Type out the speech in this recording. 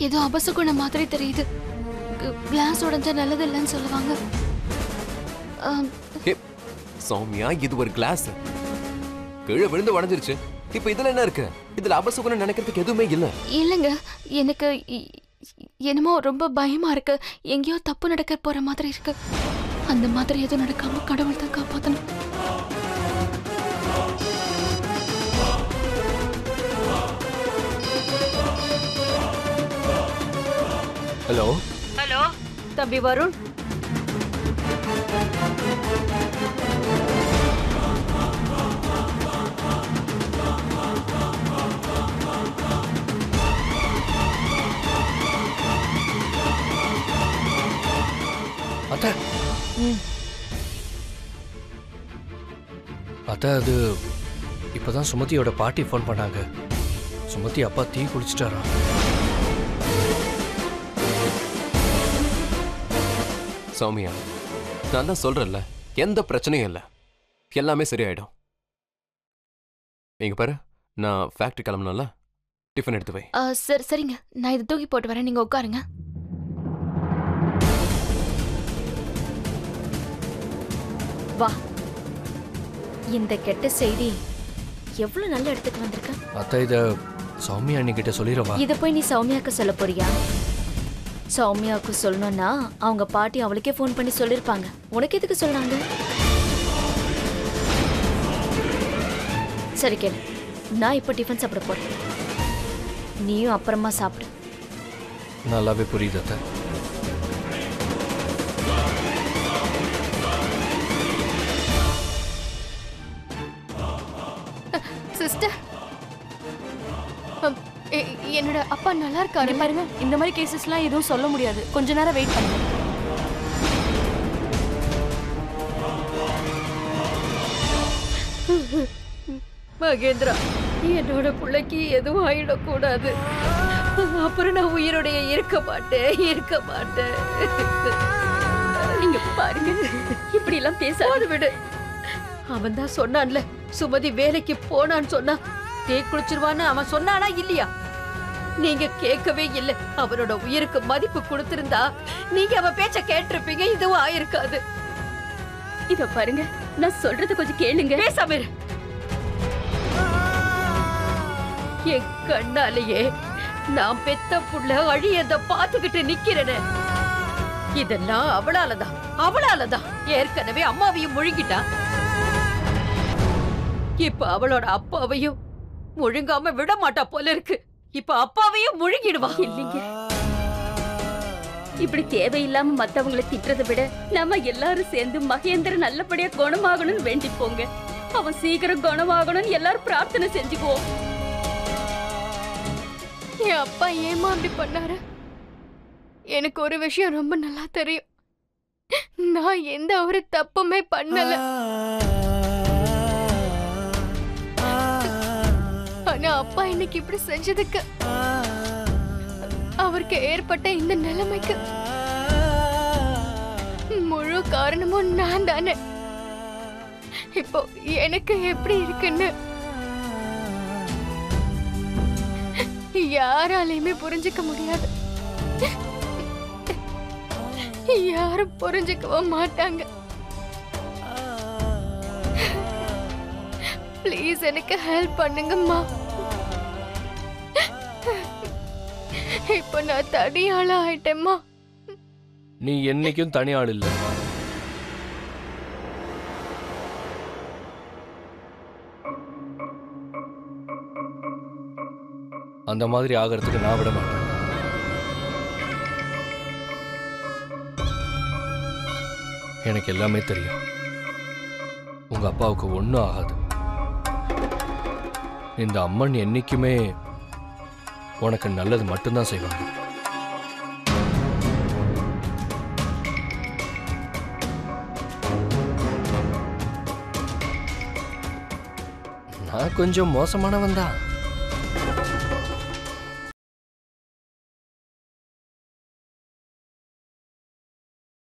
ஏதோ அபசகுண மாதிரி தெரியுது. கிளாஸ் உடைஞ்சா நல்லது இல்லைன்னு சொல்லுவாங்க. சௌமியா, இது ஒரு கிளாஸ். கீழே விழுந்து உடைஞ்சிருச்சு. இப்ப இதுல என்ன இருக்கு? இதுல அபசகுணம் நினைக்கிறதுக்கு எதுவுமே இல்ல. இல்லைங்க, எனக்கு என்னமோ ரொம்ப பயமா இருக்கு. எங்கேயோ தப்பு நடக்க போற மாதிரி இருக்கு. அந்த மாதிரி எதுவும் நடக்காம கடவுள் தான் காப்பாத்தணும். ஹலோ ஹலோ தம்பி வருண், அத்தை அத்தை, அது இப்பதான் சுமதியோட பாட்டி ஃபோன் பண்ணாங்க. சுமதி அப்பா தீ குளிச்சிட்டாரா? சௌமியா, நான் தான் சொல்றேன்ல, எந்த பிரச்சனையும் இல்லை, எல்லாமே சரியாயிடும். நீங்க பாரு, நான் ஃபேக்டரி கிளம்பணும்ல, டிஃபன் எடுத்து வை. சரிங்க, நான் இதை தூக்கி போட்டு வரேன், நீங்க உட்காருங்க. வா. இந்த கெட்ட செய்தி எவ்வளவு நல்ல இடத்துக்கு வந்திருக்க. அத்தை, இத சௌமியா அண்ணிக்கிட்ட சொல்லிடவா? இத போய் நீ சௌமியாக்கு சொல்ல போறியா? சௌமியாவுக்கு சொல்லணும்னா அவங்க பாட்டி அவளுக்கே ஃபோன் பண்ணி சொல்லிருப்பாங்க. உனக்கு எதுக்கு சொன்னாங்க? சரி கேளு, நான் இப்போ டிஃபன் சாப்பிட போறேன், நீயும் அப்புறமா சாப்பிடு. நல்லாவே புரியுது அத்தை. சிஸ்டர், என்னோட அப்பா நல்லா இருக்காரு. பாருங்க, இந்த மாதிரி கேசஸ்லாம் எதுவும் சொல்ல முடியாது. கொஞ்ச நேரம் வெயிட் பண்ணுங்க. மகேந்திரா, என்னோட பிள்ளைக்கு எதுவும் ஆயிடக்கூடாது. அப்புறம் நான் உயிரோடைய இருக்க மாட்டேன். நீங்க பாருங்க, இப்படி எல்லாம் பேசாத. விடு. அவன் தான் சொன்னான்ல, சுமதி வேலைக்கு போனான்னு சொன்னா தீ குளிச்சிருவான்னு அவன் சொன்னானா இல்லையா? நீங்க கேட்கவே இல்ல. அவனோட உயிருக்கு மதிப்பு கொடுத்திருந்தா நீங்க அவன் பேச்ச கேட்டிருப்பீங்க, இதுவும் ஆயிருக்காது. இத பாருங்க, நான் சொல்றத கொஞ்சம் கேளுங்க. பேசாம இரு. என் கண்ணாலேயே நான் பெத்த புள்ள அழியத பாத்துக்கிட்டு நிக்கிறேனே. இதெல்லாம் அவளாலதான். ஏற்கனவே அம்மாவையும் முழுங்கிட்டா, இப்ப அவளோட அப்பாவையும் முழுங்காம விட மாட்டா போல இருக்கு. இப்ப அப்பாவையும் முழுங்கிடுவா. இல்லைங்க, இப்படி தேவையில்லாம மத்தவங்களை திட்டுறதை விட நம்ம எல்லாரும் சேர்ந்து மகேந்திரன் நல்லபடியா குணமாகணும்னு வேண்டிப்போங்க. அவன் சீக்கிரம் குணமாகணும்னு எல்லாரும் பிரார்த்தனை செஞ்சுக்குவோம். என் அப்பா ஏமா அப்படி பண்ணாரு? எனக்கு ஒரு விஷயம் ரொம்ப நல்லா தெரியும். நான் எந்த ஒரு தப்புமே பண்ணல. ஆனா அப்பா இன்னைக்கு இப்படி செஞ்சதுக்கு, அவருக்கு ஏற்பட்ட இந்த நிலைமைக்கு முழு காரணமும் நான் தானே. இப்போ எனக்கு எப்படி இருக்குன்னு யாராலையுமே புரிஞ்சுக்க முடியாது. யாரும் புரிஞ்சுக்கவும் மாட்டாங்க. ப்ளீஸ் எனக்கு ஹெல்ப் பண்ணுங்கம்மா. இப்போ நான் தனியாள ஆயிட்டேம்மா. நீ என்னைக்கும் தனியாள் இல்லை. அந்த மாதிரி ஆகிறதுக்கு நான் விட மாட்டேன். எனக்கு எல்லாமே தெரியும். உங்க அப்பாவுக்கு ஒன்றும் ஆகாது. இந்த அம்மன் என்னைக்குமே உனக்கு நல்லது மட்டும்தான் செய்வாங்க. நான் கொஞ்சம் மோசமானவன் தான்.